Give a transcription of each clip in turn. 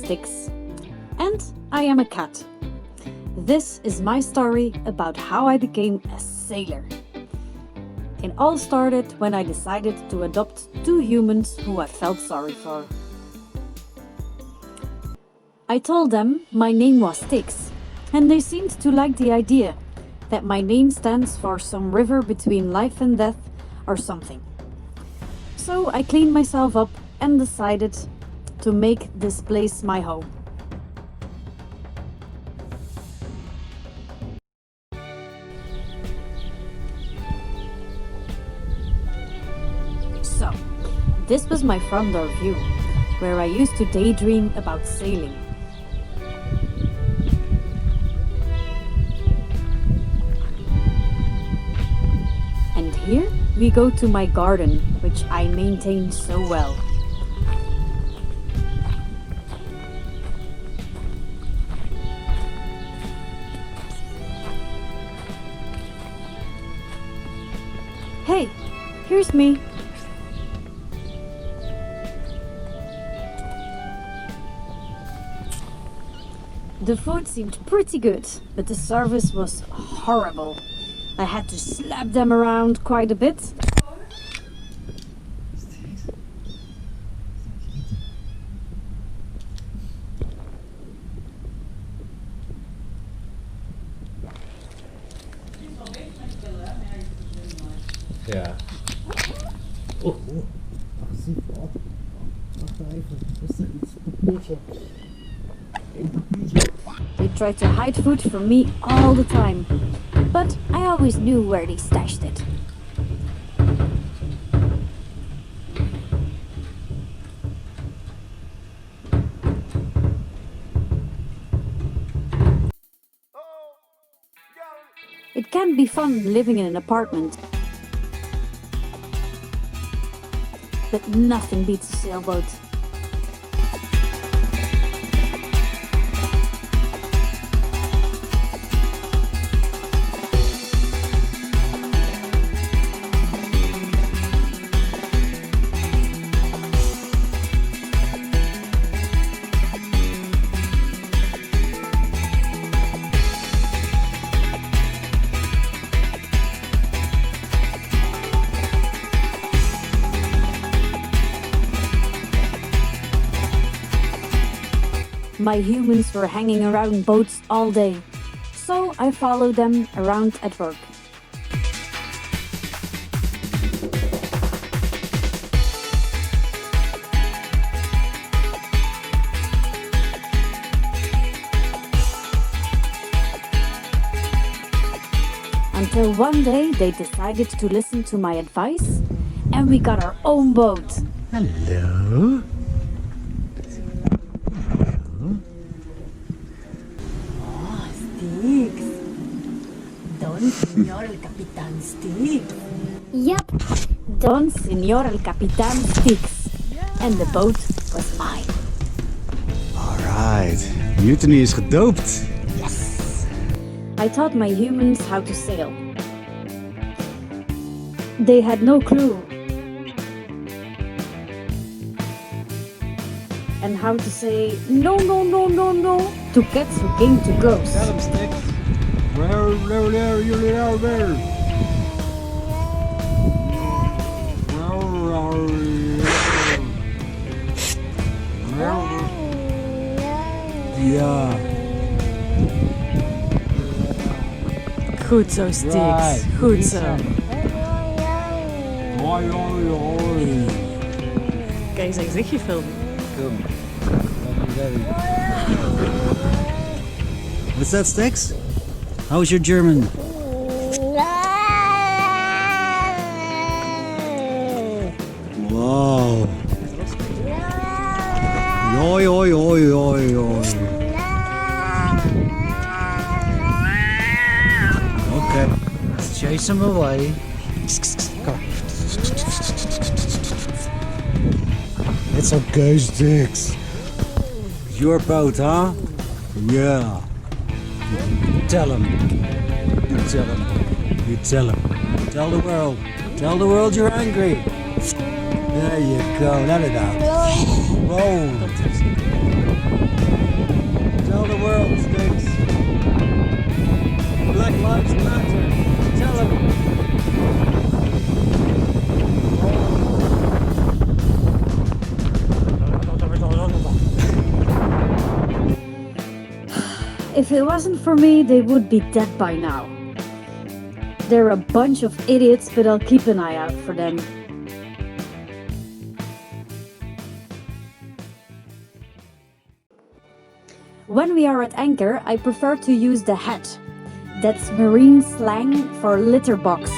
Styx, and I am a cat. This is my story about how I became a sailor. It all started when I decided to adopt two humans who I felt sorry for. I told them my name was Styx, and they seemed to like the idea that my name stands for some river between life and death or something. So I cleaned myself up and decided to make this place my home. So, this was my front door view, where I used to daydream about sailing. And here we go to my garden, which I maintain so well. Hey, here's me. The food seemed pretty good, but the service was horrible. I had to slap them around quite a bit. Ja. Wacht even. Is er iets papiertje? They tried to hide food from me all the time, but I always knew where they stashed it. It can be fun living in an apartment, but nothing beats a sailboat. My humans were hanging around boats all day, so I followed them around at work. Until one day they decided to listen to my advice and we got our own boat. Hello? Styx. Don Señor el Capitán Styx. Yep, Don Señor el Capitán Styx. And the boat was mine. Alright, Mutiny is gedoopt. Yes! I taught my humans how to sail. They had no clue. And how to say no, no, no, no, no to cats who came to ghosts. Tell him, Styx. Where, you. Ja. Goed zo, Styx. Right. Goed zo. Hoi, hoi, hoi. Kan je zijn gezichtje filmen? Kom. What's that, Styx? How's your German? Wow. Oi, oi, oi, oi, oi. Okay, let's chase him away. Come. It's okay, Styx. Your boat, huh? Yeah. Tell him. You tell him. You tell him. Tell the world. Tell the world you're angry. There you go. Let it out. Roll. If it wasn't for me, they would be dead by now. They're a bunch of idiots, but I'll keep an eye out for them. When we are at anchor, I prefer to use the hat. That's marine slang for litter box.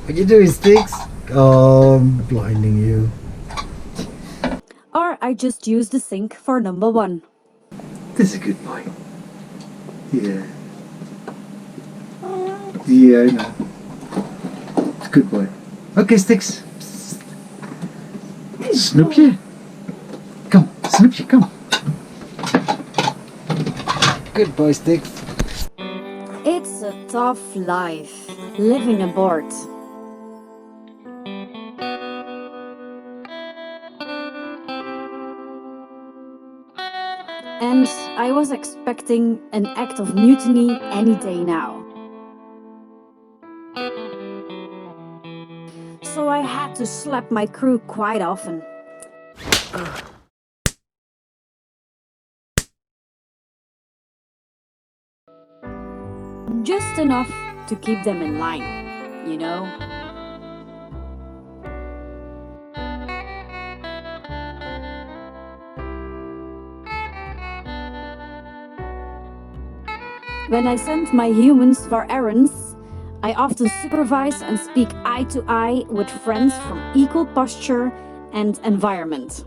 What you doing, Styx? Oh, I'm blinding you. Or I just use the sink for number 1. This is a good boy. Yeah. Yeah, I know. It's a good boy. Okay, Styx. Snoopje. Come, Snoopje, come. Good boy, Styx. It's a tough life, living aboard. And I was expecting an act of mutiny any day now. So I had to slap my crew quite often. Just enough to keep them in line, you know? When I send my humans for errands, I often supervise and speak eye to eye with friends from equal posture and environment.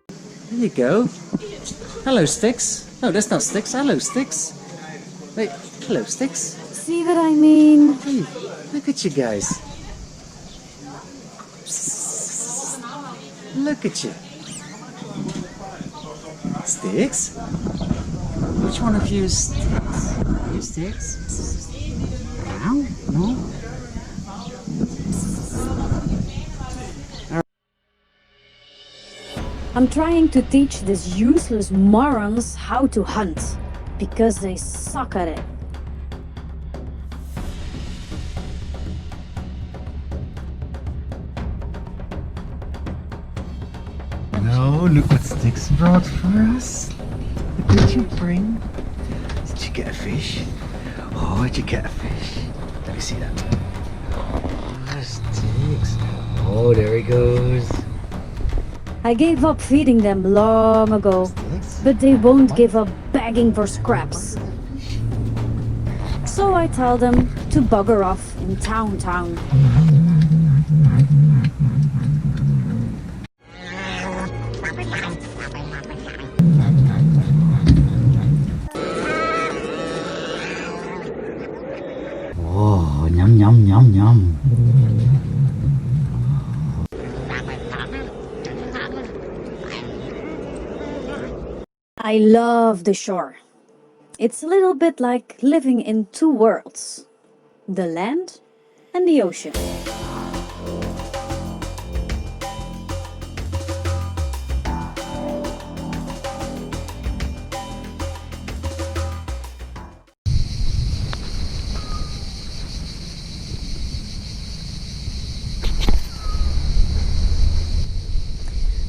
There you go. Hello, Styx. No, that's not Styx. Hello, Styx. Wait, hello, Styx. See what I mean? Hey, look at you guys. Look at you. Styx? Which one of you is Styx? You Styx? Now? No? I'm trying to teach these useless morons how to hunt, because they suck at it. No, look what Styx brought for us. What did you bring? Did you get a fish? Oh, did you get a fish? Let me see that. Oh, Styx. Oh, there he goes. I gave up feeding them long ago, but they won't give up begging for scraps. So I tell them to bugger off in town. Oh, yum, yum, yum, yum. I love the shore. It's a little bit like living in two worlds, the land and the ocean.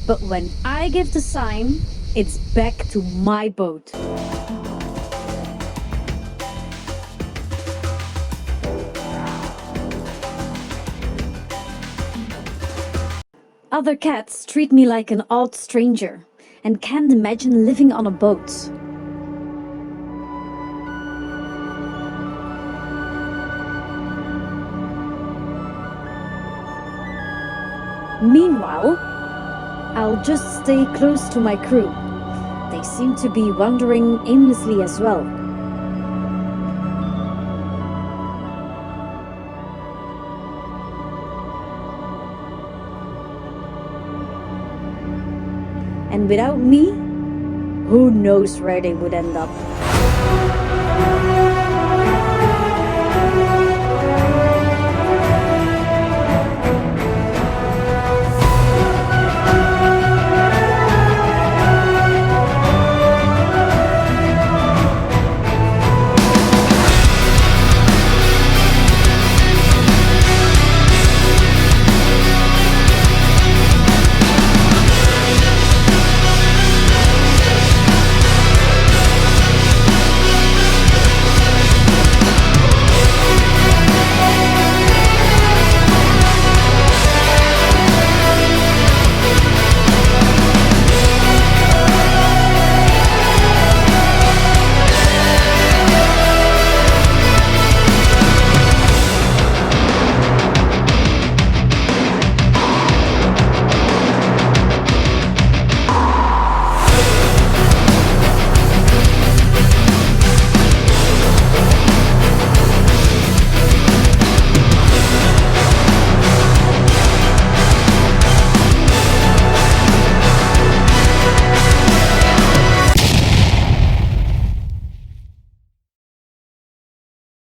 But when I give the sign, it's back to my boat. Other cats treat me like an odd stranger and can't imagine living on a boat. Meanwhile, I'll just stay close to my crew. They they seem to be wandering aimlessly as well. And without me, who knows where they would end up.